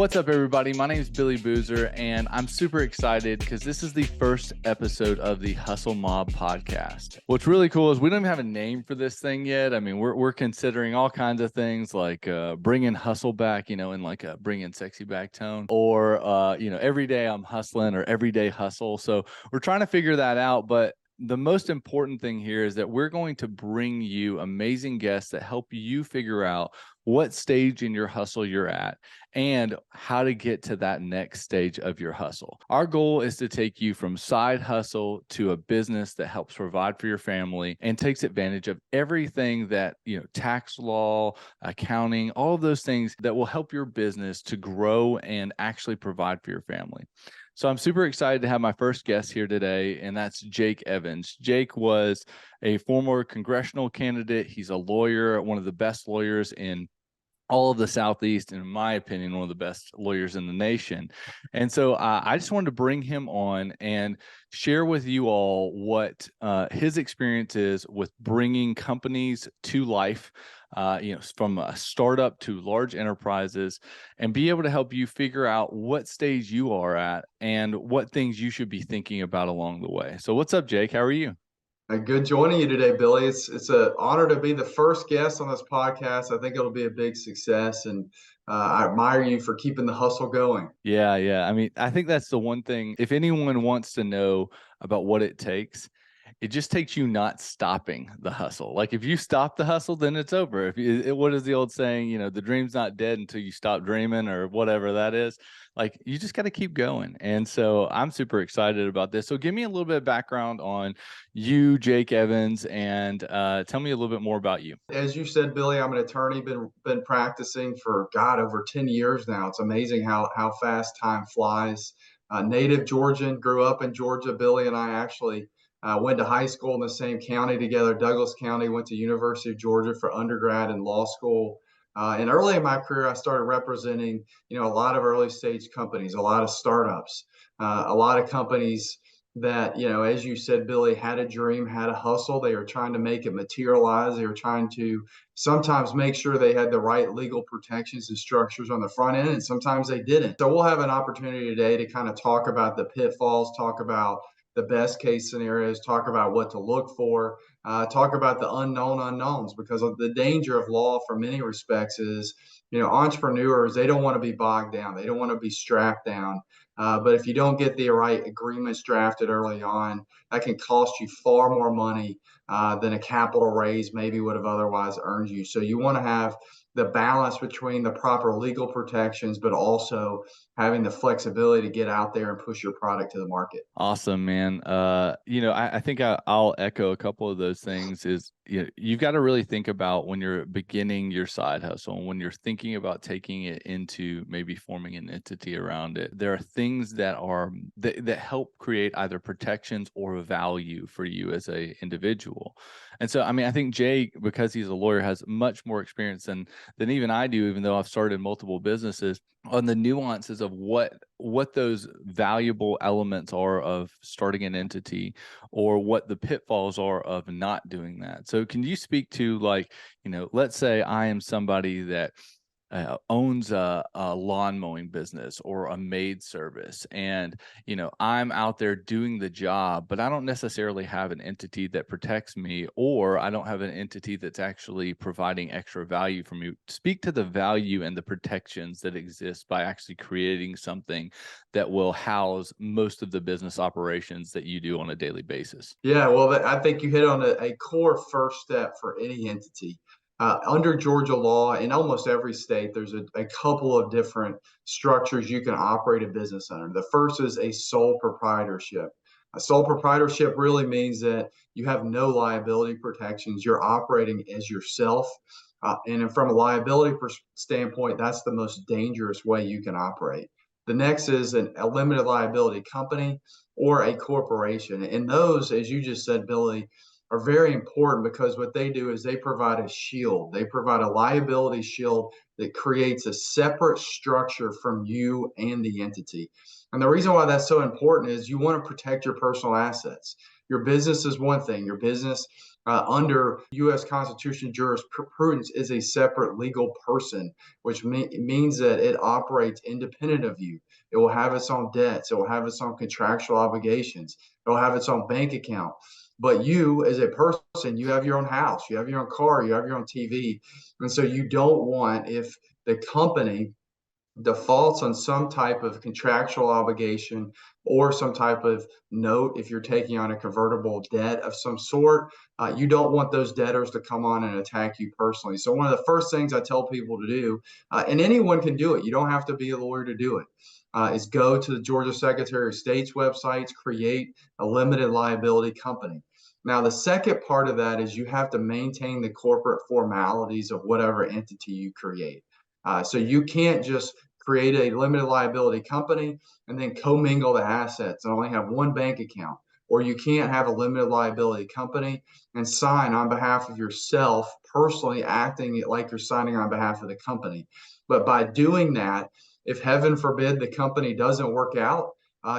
What's up, everybody? My name is Billy Boozer, and I'm super excited because this is the first episode of the HustleMob podcast. What's really cool is we don't even have a name for this thing yet. I mean, we're considering all kinds of things like bringing hustle back, in like a bringing sexy back tone, or every day I'm hustling or everyday hustle. So we're trying to figure that out, but the most important thing here is that we're going to bring you amazing guests that help you figure out what stage in your hustle you're at and how to get to that next stage of your hustle. Our goal is to take you from side hustle to a business that helps provide for your family and takes advantage of everything that, tax law, accounting, all of those things that will help your business to grow and actually provide for your family. So I'm super excited to have my first guest here today, and that's Jake Evans. Jake was a former congressional candidate. He's a lawyer, one of the best lawyers in all of the Southeast, and in my opinion, one of the best lawyers in the nation. And so I just wanted to bring him on and share with you all what his experience is with bringing companies to life, from a startup to large enterprises, and be able to help you figure out what stage you are at and what things you should be thinking about along the way. So what's up, Jake? How are you? Good joining you today, Billy. It's an honor to be the first guest on this podcast. I think it'll be a big success, and I admire you for keeping the hustle going. Yeah. I mean, I think that's the one thing. If anyone wants to know about what it just takes you not stopping the hustle. Like if you stop the hustle, then it's over. What is the old saying? The dream's not dead until you stop dreaming, or whatever that is. Like you just got to keep going. And so I'm super excited about this. So give me a little bit of background on you, Jake Evans, and tell me a little bit more about you. As you said, Billy, I'm an attorney. Been practicing for over 10 years now. It's amazing how fast time flies. Native Georgian, grew up in Georgia. Billy and I actually went to high school in the same county together, Douglas County. Went to University of Georgia for undergrad and law school. And early in my career, I started representing, a lot of early stage companies, a lot of startups, a lot of companies that, as you said, Billy, had a dream, had a hustle. They were trying to make it materialize. They were trying to sometimes make sure they had the right legal protections and structures on the front end, and sometimes they didn't. So we'll have an opportunity today to kind of talk about the pitfalls, talk about the best case scenarios, talk about what to look for, talk about the unknown unknowns, because of the danger of law from many respects is, entrepreneurs, they don't want to be bogged down. They don't want to be strapped down. But if you don't get the right agreements drafted early on, that can cost you far more money than a capital raise maybe would have otherwise earned you. So you want to have the balance between the proper legal protections, but also having the flexibility to get out there and push your product to the market. Awesome, man. I think I'll echo a couple of those things. You've got to really think about when you're beginning your side hustle, and when you're thinking about taking it into maybe forming an entity around it. There are things that help create either protections or value for you as a individual. And so, I mean, I think Jake, because he's a lawyer, has much more experience than even I do, even though I've started multiple businesses, on the nuances of what those valuable elements are of starting an entity, or what the pitfalls are of not doing that. So can you speak to, like, let's say I am somebody that owns a lawn mowing business or a maid service, and I'm out there doing the job, but I don't necessarily have an entity that protects me, or I don't have an entity that's actually providing extra value for me. Speak to the value and the protections that exist by actually creating something that will house most of the business operations that you do on a daily basis. Yeah, well, I think you hit on a core first step for any entity. Under Georgia law, in almost every state, there's a couple of different structures you can operate a business under. The first is a sole proprietorship. A sole proprietorship really means that you have no liability protections. You're operating as yourself. And from a liability standpoint, that's the most dangerous way you can operate. The next is a limited liability company or a corporation. And those, as you just said, Billy, are very important because what they do is they provide a shield. They provide a liability shield that creates a separate structure from you and the entity. And the reason why that's so important is you want to protect your personal assets. Your business is one thing. Your business under U.S. Constitution jurisprudence is a separate legal person, which means that it operates independent of you. It will have its own debts. It will have its own contractual obligations. It will have its own bank account. But you, as a person, you have your own house, you have your own car, you have your own TV. And so you don't want, if the company defaults on some type of contractual obligation or some type of note, if you're taking on a convertible debt of some sort, you don't want those debtors to come on and attack you personally. So one of the first things I tell people to do, and anyone can do it, you don't have to be a lawyer to do it, is go to the Georgia Secretary of State's websites, create a limited liability company. Now, the second part of that is you have to maintain the corporate formalities of whatever entity you create. So you can't just create a limited liability company and then commingle the assets and only have one bank account. Or you can't have a limited liability company and sign on behalf of yourself, personally acting like you're signing on behalf of the company. But by doing that, if heaven forbid the company doesn't work out,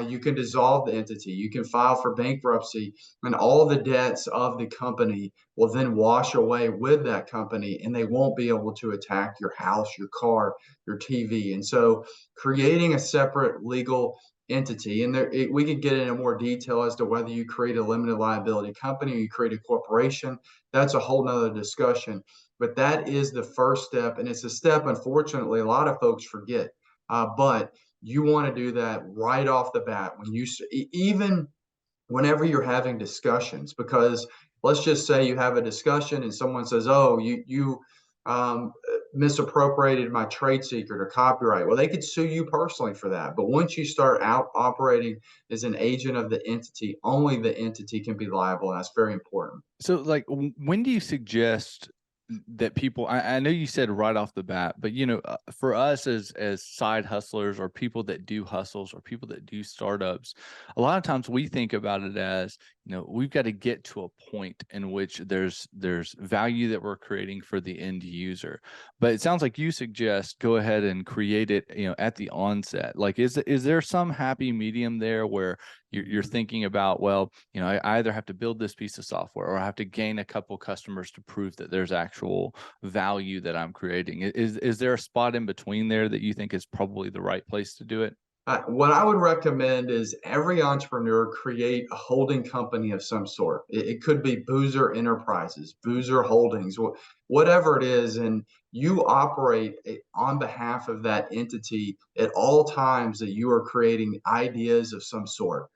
you can dissolve the entity. You can file for bankruptcy, and all the debts of the company will then wash away with that company, and they won't be able to attack your house, your car, your TV. And so, creating a separate legal entity, and we could get into more detail as to whether you create a limited liability company or you create a corporation. That's a whole nother discussion. But that is the first step, and it's a step, unfortunately, a lot of folks forget. But you want to do that right off the bat when you even whenever you're having discussions, because let's just say you have a discussion and someone says, oh, you misappropriated my trade secret or copyright. Well, they could sue you personally for that. But once you start out operating as an agent of the entity, only the entity can be liable, and that's very important. So, like, when do you suggest that people, I know you said right off the bat, but for us as side hustlers or people that do hustles or people that do startups, a lot of times we think about it as, we've got to get to a point in which there's value that we're creating for the end user. But it sounds like you suggest go ahead and create it, at the onset. Like, is there some happy medium there where you're thinking about, well, I either have to build this piece of software or I have to gain a couple customers to prove that there's actual value that I'm creating. Is there a spot in between there that you think is probably the right place to do it? What I would recommend is every entrepreneur create a holding company of some sort. It could be Boozer Enterprises, Boozer Holdings, whatever it is, and you operate on behalf of that entity at all times that you are creating ideas of some sort.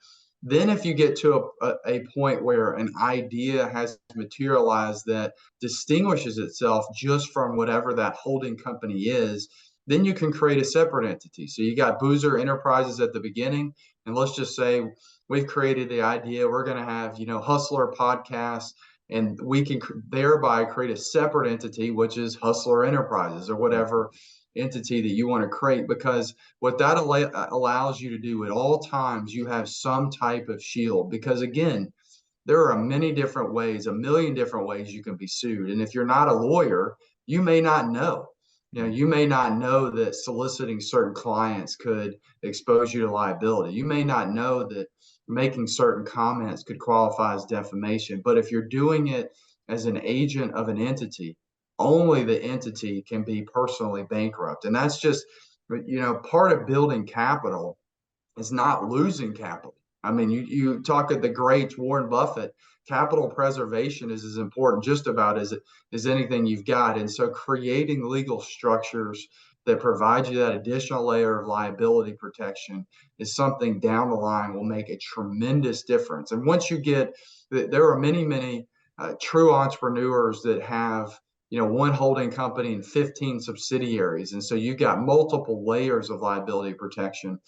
Then if you get to a point where an idea has materialized that distinguishes itself just from whatever that holding company is, then you can create a separate entity. So you got Boozer Enterprises at the beginning, and let's just say we've created the idea we're going to have, Hustler podcasts, and we can thereby create a separate entity, which is Hustler Enterprises or whatever entity that you want to create, because what that allows you to do at all times, you have some type of shield. Because again, there are many different ways, a million different ways you can be sued. And if you're not a lawyer, you may not know. You may not know that soliciting certain clients could expose you to liability. You may not know that making certain comments could qualify as defamation. But if you're doing it as an agent of an entity, only the entity can be personally bankrupt. And that's just, part of building capital is not losing capital. I mean, you talk at the greats, Warren Buffett, capital preservation is as important just about as anything you've got. And so creating legal structures that provide you that additional layer of liability protection is something down the line will make a tremendous difference. And once you get, there are many, many true entrepreneurs that have, one holding company and 15 subsidiaries. And so you've got multiple layers of liability protection.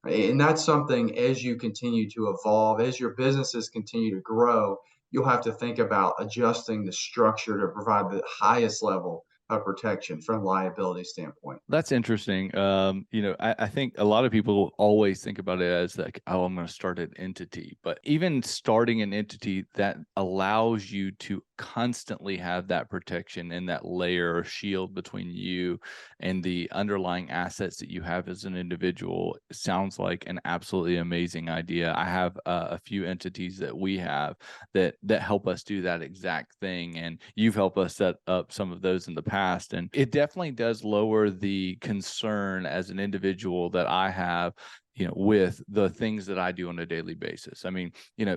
And that's something, as you continue to evolve, as your businesses continue to grow, you'll have to think about adjusting the structure to provide the highest level protection from liability standpoint. That's interesting. I think a lot of people always think about it as like, oh, I'm going to start an entity. But even starting an entity that allows you to constantly have that protection and that layer or shield between you and the underlying assets that you have as an individual sounds like an absolutely amazing idea. I have a few entities that we have that help us do that exact thing, and you've helped us set up some of those in the past, and it definitely does lower the concern as an individual that I have, with the things that I do on a daily basis. I mean,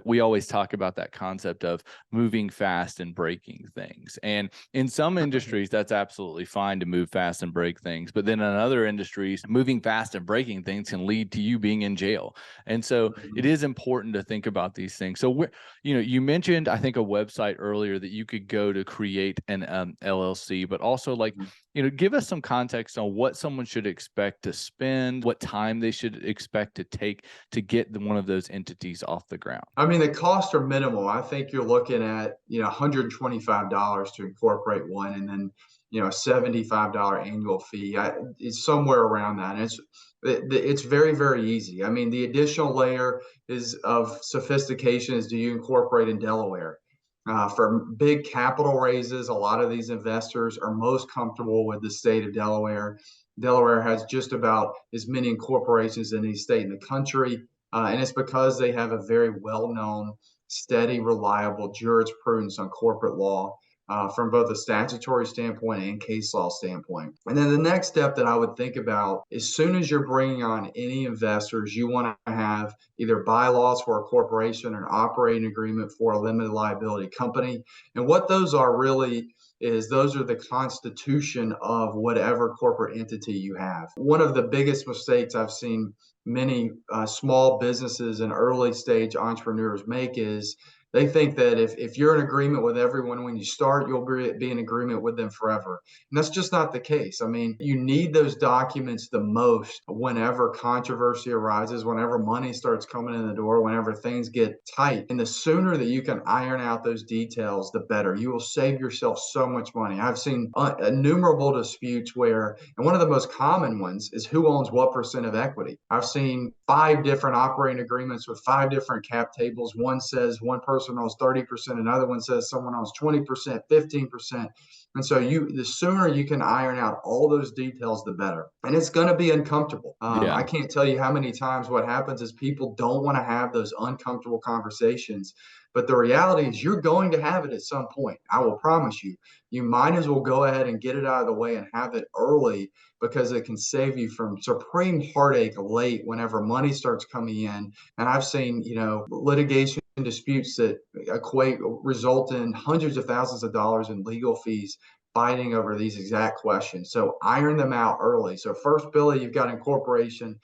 we always talk about that concept of moving fast and breaking things. And in some industries, that's absolutely fine to move fast and break things. But then in other industries, moving fast and breaking things can lead to you being in jail. And so it is important to think about these things. So you mentioned, I think, a website earlier that you could go to create an LLC, but also give us some context on what someone should expect to spend, what time they should expect to take to get one of those entities off the ground. I mean, the costs are minimal. I think you're looking at, $125 to incorporate one, and then, a $75 annual fee. It's somewhere around that. And it's very, very easy. I mean, the additional layer is of sophistication is, do you incorporate in Delaware? For big capital raises, a lot of these investors are most comfortable with the state of Delaware. Delaware has just about as many incorporations in any state in the country. And it's because they have a very well-known, steady, reliable jurisprudence on corporate law from both a statutory standpoint and case law standpoint. And then the next step that I would think about, as soon as you're bringing on any investors, you want to have either bylaws for a corporation or an operating agreement for a limited liability company. And what those are really is those are the constitution of whatever corporate entity you have. One of the biggest mistakes I've seen many small businesses and early stage entrepreneurs make is they think that if you're in agreement with everyone when you start, you'll be in agreement with them forever. And that's just not the case. I mean, you need those documents the most whenever controversy arises, whenever money starts coming in the door, whenever things get tight. And the sooner that you can iron out those details, the better. You will save yourself so much money. I've seen innumerable disputes where, and one of the most common ones is who owns what percent of equity. I've seen 5 different operating agreements with 5 different cap tables. One says one person owns 30%, another one says someone owns 20%, 15%. And so the sooner you can iron out all those details, the better. And it's going to be uncomfortable. I can't tell you how many times what happens is people don't want to have those uncomfortable conversations. But the reality is you're going to have it at some point. I will promise you. You might as well go ahead and get it out of the way and have it early, because it can save you from supreme heartache late whenever money starts coming in. And I've seen, litigation disputes that result in hundreds of thousands of dollars in legal fees fighting over these exact questions. So iron them out early. So first, Billy, you've got incorporation.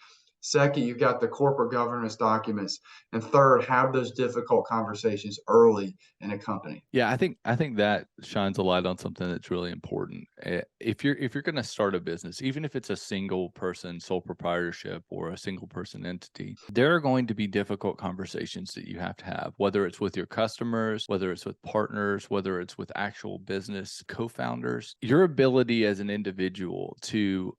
Second, you've got the corporate governance documents. And third, have those difficult conversations early in a company. Yeah, I think that shines a light on something that's really important. If you're going to start a business, even if it's a single person sole proprietorship or a single person entity, there are going to be difficult conversations that you have to have, whether it's with your customers, whether it's with partners, whether it's with actual business co-founders. Your ability as an individual to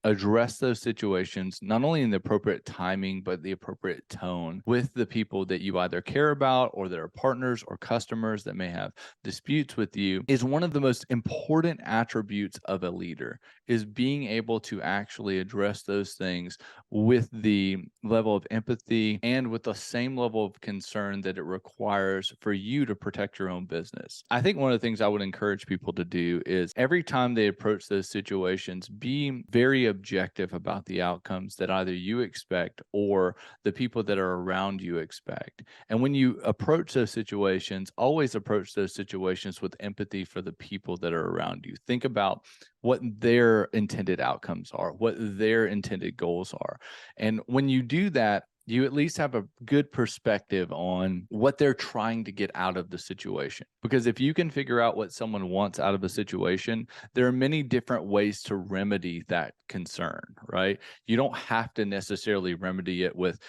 address those situations, not only in the appropriate timing, but the appropriate tone with the people that you either care about or that are partners or customers that may have disputes with you, is one of the most important attributes of a leader, is being able to actually address those things with the level of empathy and with the same level of concern that it requires for you to protect your own business. I think one of the things I would encourage people to do is every time they approach those situations, be very objective about the outcomes that either you expect or the people that are around you expect. And when you approach those situations, always approach those situations with empathy for the people that are around you. Think about what their intended outcomes are, what their intended goals are. And when you do that, you at least have a good perspective on what they're trying to get out of the situation. Because if you can figure out what someone wants out of a situation, there are many different ways to remedy that concern, right? You don't have to necessarily remedy it with,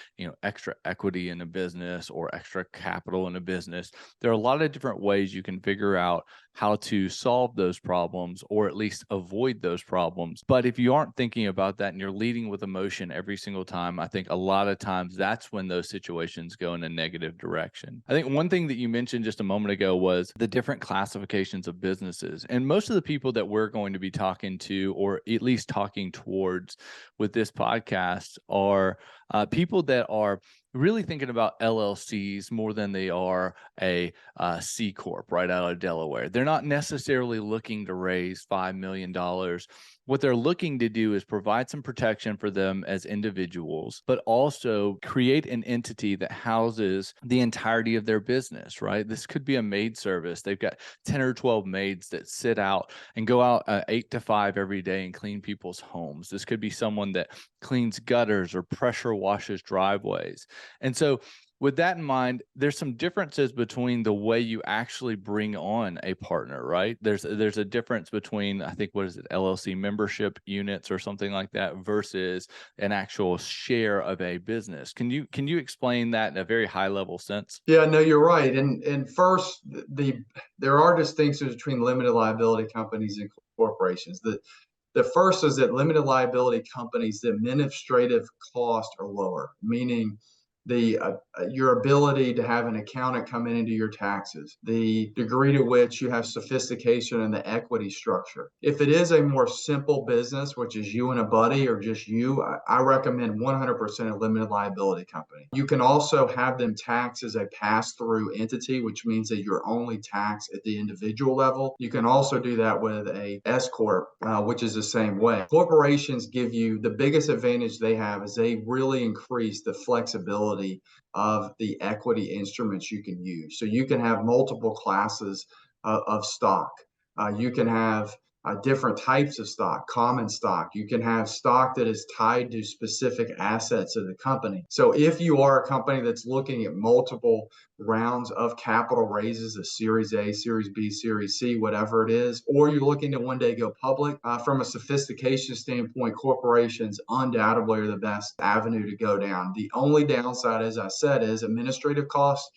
extra equity in a business or extra capital in a business. There are a lot of different ways you can figure out how to solve those problems or at least avoid those problems. But if you aren't thinking about that and you're leading with emotion every single time, I think a lot of times that's when those situations go in a negative direction. I think one thing that you mentioned just a moment ago was the different classifications of businesses. And most of the people that we're going to be talking to, or at least talking towards with this podcast, are people that are really thinking about LLCs more than they are a C Corp right out of Delaware. They're not necessarily looking to raise $5 million. What they're looking to do is provide some protection for them as individuals, but also create an entity that houses the entirety of their business, right? This could be a maid service. They've got 10 or 12 maids that sit out and go out 8 to 5 every day and clean people's homes. This could be someone that cleans gutters or pressure washes driveways. And so with that in mind, there's some differences between the way you actually bring on a partner, right? There's a difference between, I think, what is it, LLC membership units or something like that versus an actual share of a business. Can you explain that in a very high level sense? Yeah, no, you're right. And first, there are distinctions between limited liability companies and corporations. The first is that limited liability companies, the administrative costs are lower, meaning your ability to have an accountant come in and do your taxes, the degree to which you have sophistication in the equity structure. If it is a more simple business, which is you and a buddy or just you, I recommend 100% a limited liability company. You can also have them taxed as a pass-through entity, which means that you're only taxed at the individual level. You can also do that with a S Corp, which is the same way. Corporations give you the biggest advantage they have is they really increase the flexibility of the equity instruments you can use. So you can have multiple classes of stock. You can have different types of stock, common stock. You can have stock that is tied to specific assets of the company. So if you are a company that's looking at multiple rounds of capital raises, a Series A, Series B, Series C, whatever it is, or you're looking to one day go public, from a sophistication standpoint, corporations undoubtedly are the best avenue to go down. The only downside, as I said, is administrative costs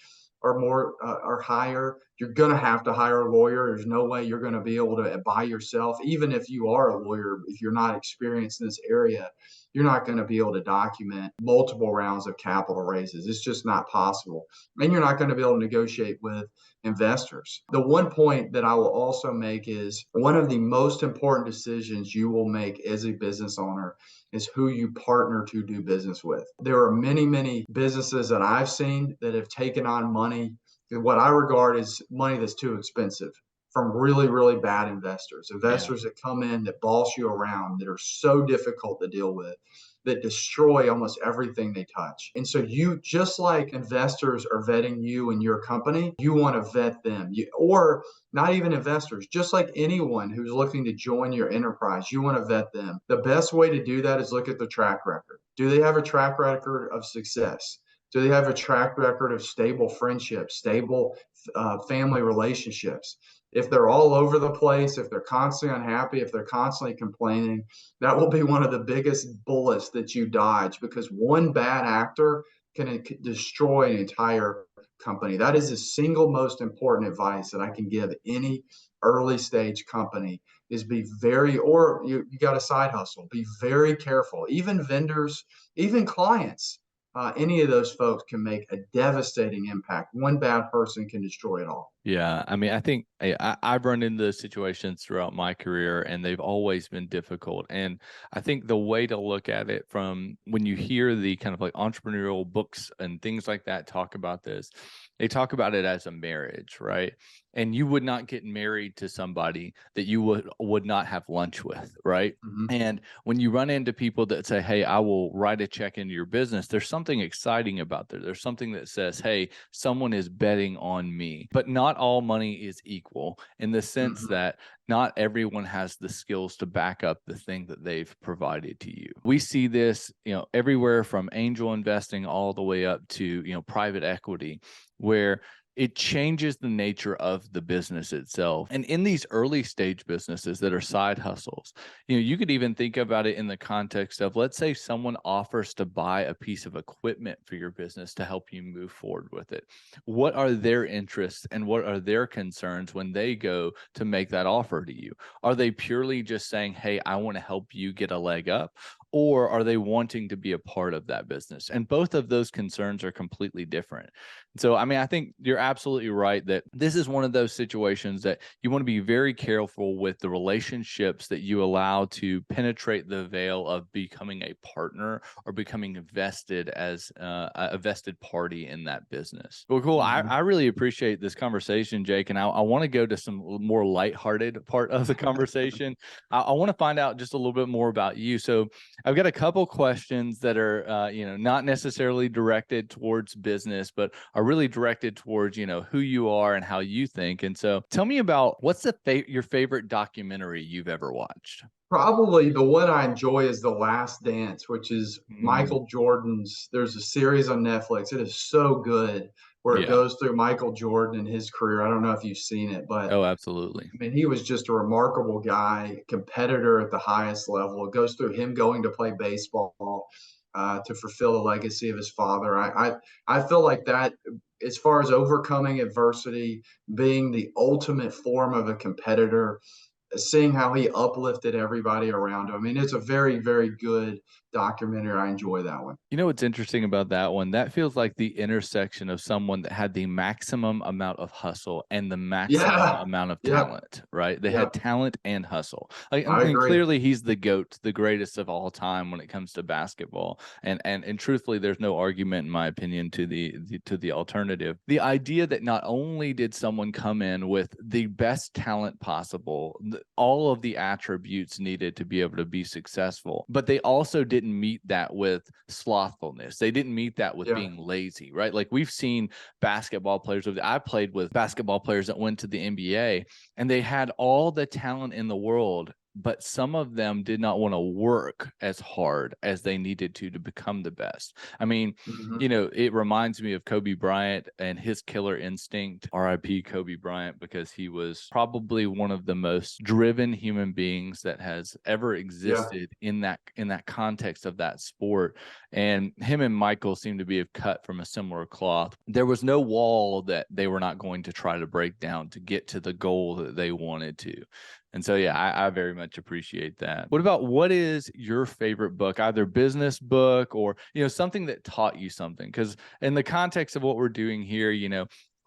are higher. You're going to have to hire a lawyer. There's no way you're going to be able to by yourself. Even if you are a lawyer, if you're not experienced in this area, you're not going to be able to document multiple rounds of capital raises. It's just not possible. And you're not going to be able to negotiate with investors. The one point that I will also make is one of the most important decisions you will make as a business owner is who you partner to do business with. There are many, many businesses that I've seen that have taken on money, what I regard as money that's too expensive, from really, really bad investors that come in that boss you around, that are so difficult to deal with, that destroy almost everything they touch. And so you, just like investors are vetting you and your company, you want to vet them. Or not even investors, just like anyone who's looking to join your enterprise, you want to vet them. The best way to do that is look at the track record. Do they have a track record of success? Do they have a track record of stable friendships, stable family relationships? If they're all over the place, if they're constantly unhappy, if they're constantly complaining, that will be one of the biggest bullets that you dodge, because one bad actor can destroy an entire company. That is the single most important advice that I can give any early stage company is be very, or you got a side hustle, be very careful. Even vendors, even clients, any of those folks can make a devastating impact. One bad person can destroy it all. Yeah, I mean, I think I've run into those situations throughout my career, and they've always been difficult. And I think the way to look at it, from when you hear the kind of like entrepreneurial books and things like that talk about this, they talk about it as a marriage, right? And you would not get married to somebody that you would not have lunch with, right? Mm-hmm. And when you run into people that say, "Hey, I will write a check into your business," there's something exciting about there. There's something that says, hey, someone is betting on me. But not all money is equal in the sense Mhm. that not everyone has the skills to back up the thing that they've provided to you. We see this, everywhere from angel investing all the way up to, private equity, where it changes the nature of the business itself. And in these early stage businesses that are side hustles, you could even think about it in the context of, let's say someone offers to buy a piece of equipment for your business to help you move forward with it. What are their interests and what are their concerns when they go to make that offer to you? Are they purely just saying, hey, I want to help you get a leg up? Or are they wanting to be a part of that business? And both of those concerns are completely different. So, I mean, I think you're absolutely right that this is one of those situations that you want to be very careful with the relationships that you allow to penetrate the veil of becoming a partner or becoming vested as a vested party in that business. Well, cool. I Mhm. really appreciate this conversation, Jake. And I want to go to some more lighthearted part of the conversation. I want to find out just a little bit more about you. So, I've got a couple questions that are, not necessarily directed towards business, but are really directed towards, who you are and how you think. And so tell me about what's your favorite documentary you've ever watched? Probably the one I enjoy is The Last Dance, which is Mm, Michael Jordan's. There's a series on Netflix. It is so good where it yeah. goes through Michael Jordan and his career. I don't know if you've seen it, but Oh, absolutely. I mean, he was just a remarkable guy, competitor at the highest level. It goes through him going to play baseball to fulfill the legacy of his father. I feel like that, as far as overcoming adversity, being the ultimate form of a competitor, seeing how he uplifted everybody around him. I mean, it's a very, very good documentary. I enjoy that one. You know what's interesting about that one? That feels like the intersection of someone that had the maximum amount of hustle and the maximum Yeah. amount of Yep. talent, right? They had Yep. talent and hustle. Like, I and agree. clearly he's the GOAT, the greatest of all time when it comes to basketball. And truthfully, there's no argument, in my opinion, to the alternative. The idea that not only did someone come in with the best talent possible, all of the attributes needed to be able to be successful, but they also didn't meet that with slothfulness. They didn't meet that with Yeah. being lazy, right? Like we've seen basketball players. I played with basketball players that went to the NBA and they had all the talent in the world, but some of them did not want to work as hard as they needed to become the best. I mean, Hmm. it reminds me of Kobe Bryant and his killer instinct. RIP Kobe Bryant, because he was probably one of the most driven human beings that has ever Yeah. existed in that context of that sport. And him and Michael seem to be cut from a similar cloth. There was no wall that they were not going to try to break down to get to the goal that they wanted to. And so, yeah, I very much appreciate that. What is your favorite book, either business book or, something that taught you something? Because in the context of what we're doing here,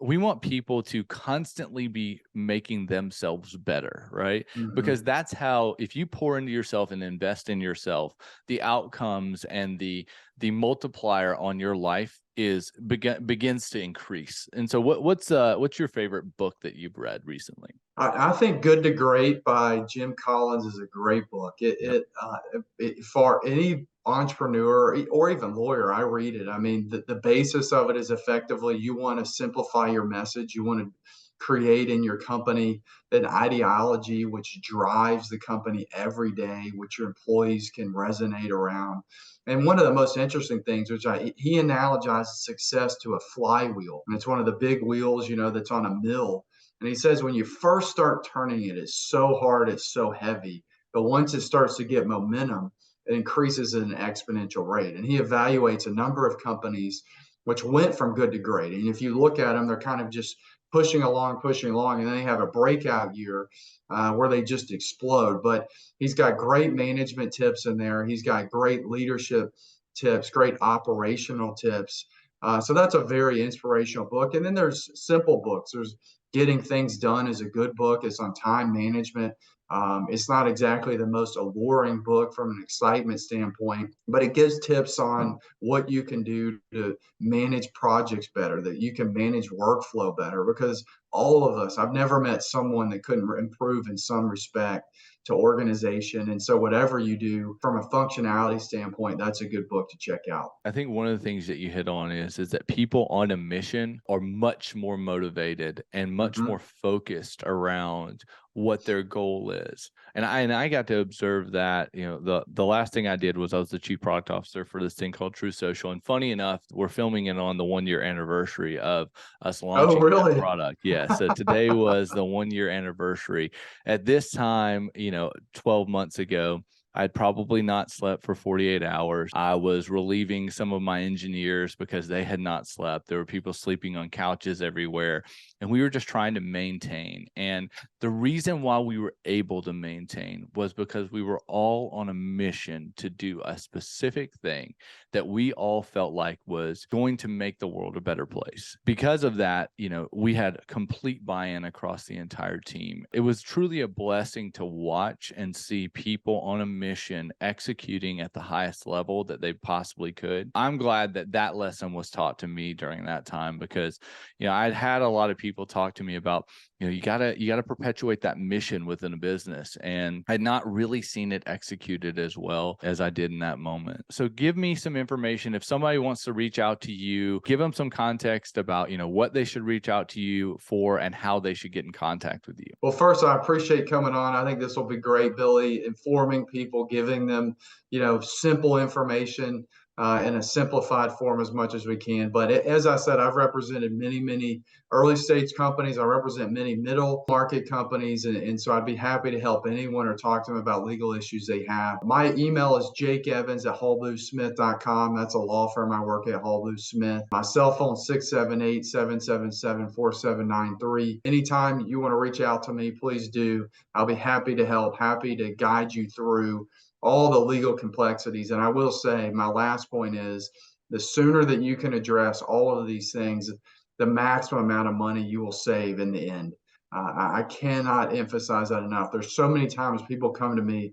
we want people to constantly be making themselves better, right? Hmm. Because that's how, if you pour into yourself and invest in yourself, the outcomes and the multiplier on your life begins to increase. And so what's your favorite book that you've read recently? I think Good to Great by Jim Collins is a great book. Yep. For any entrepreneur or even lawyer, I read it. I mean, the basis of it is effectively you want to simplify your message. You want to create in your company an ideology which drives the company every day, which your employees can resonate around. And one of the most interesting things, he analogizes success to a flywheel, and it's one of the big wheels, that's on a mill. And he says when you first start turning it, it's so hard, it's so heavy. But once it starts to get momentum, it increases at an exponential rate. And he evaluates a number of companies which went from good to great. And if you look at them, they're kind of just pushing along, and then they have a breakout year where they just explode. But he's got great management tips in there. He's got great leadership tips, great operational tips. So that's a very inspirational book. And then there's simple books. There's Getting Things Done is a good book. It's on time management. It's not exactly the most alluring book from an excitement standpoint, but it gives tips on what you can do to manage projects better, that you can manage workflow better. Because all of us. I've never met someone that couldn't improve in some respect to organization. And so whatever you do from a functionality standpoint, that's a good book to check out. I think one of the things that you hit on is that people on a mission are much more motivated and much more focused around what their goal is. And I got to observe that. The last thing I did was I was the chief product officer for this thing called True Social. And funny enough, we're filming it on the 1 year anniversary of us launching that product. Yeah. So today was the 1 year anniversary. At this time, 12 months ago, I'd probably not slept for 48 hours. I was relieving some of my engineers because they had not slept. There were people sleeping on couches everywhere. And we were just trying to maintain. And the reason why we were able to maintain was because we were all on a mission to do a specific thing that we all felt like was going to make the world a better place. Because of that, we had complete buy-in across the entire team. It was truly a blessing to watch and see people on a mission executing at the highest level that they possibly could. I'm glad that that lesson was taught to me during that time because, I'd had a lot of people talk to me about, you gotta perpetuate that mission within a business. And I'd not really seen it executed as well as I did in that moment. So give me some information. If somebody wants to reach out to you, give them some context about, what they should reach out to you for and how they should get in contact with you. Well, first, I appreciate coming on. I think this will be great, Billy, informing people, giving them, simple information in a simplified form as much as we can. But as I said, I've represented many, many early stage companies. I represent many middle market companies. And so I'd be happy to help anyone or talk to them about legal issues they have. My email is jakeevans@hallbluesmith.com. That's a law firm I work at, Hall Blues Smith. My cell phone, 678-777-4793. Anytime you want to reach out to me, please do. I'll be happy to help, happy to guide you through all the legal complexities. And I will say, my last point is the sooner that you can address all of these things, the maximum amount of money you will save in the end. I cannot emphasize that enough. There's so many times people come to me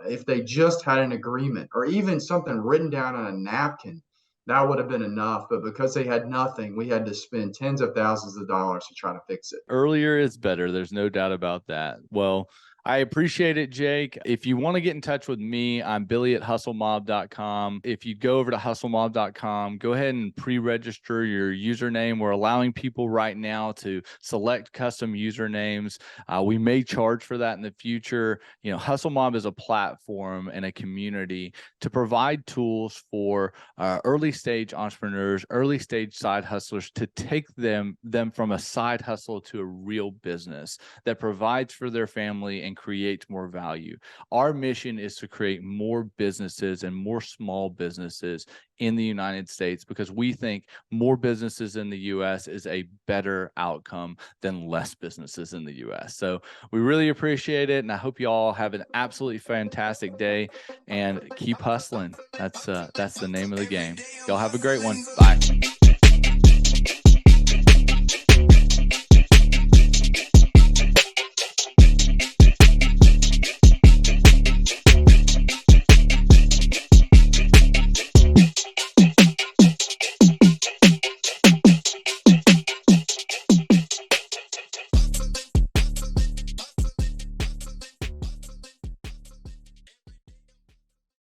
if they just had an agreement or even something written down on a napkin, that would have been enough. But because they had nothing, we had to spend tens of thousands of dollars to try to fix it. Earlier is better. There's no doubt about that. Well, I appreciate it, Jake. If you want to get in touch with me, I'm Billy at HustleMob.com. If you go over to HustleMob.com, go ahead and pre-register your username. We're allowing people right now to select custom usernames. We may charge for that in the future. HustleMob is a platform and a community to provide tools for early stage entrepreneurs, early stage side hustlers to take them from a side hustle to a real business that provides for their family and create more value. Our mission is to create more businesses and more small businesses in the United States because we think more businesses in the US is a better outcome than less businesses in the US. So we really appreciate it. And I hope you all have an absolutely fantastic day and keep hustling. That's the name of the game. Y'all have a great one. Bye.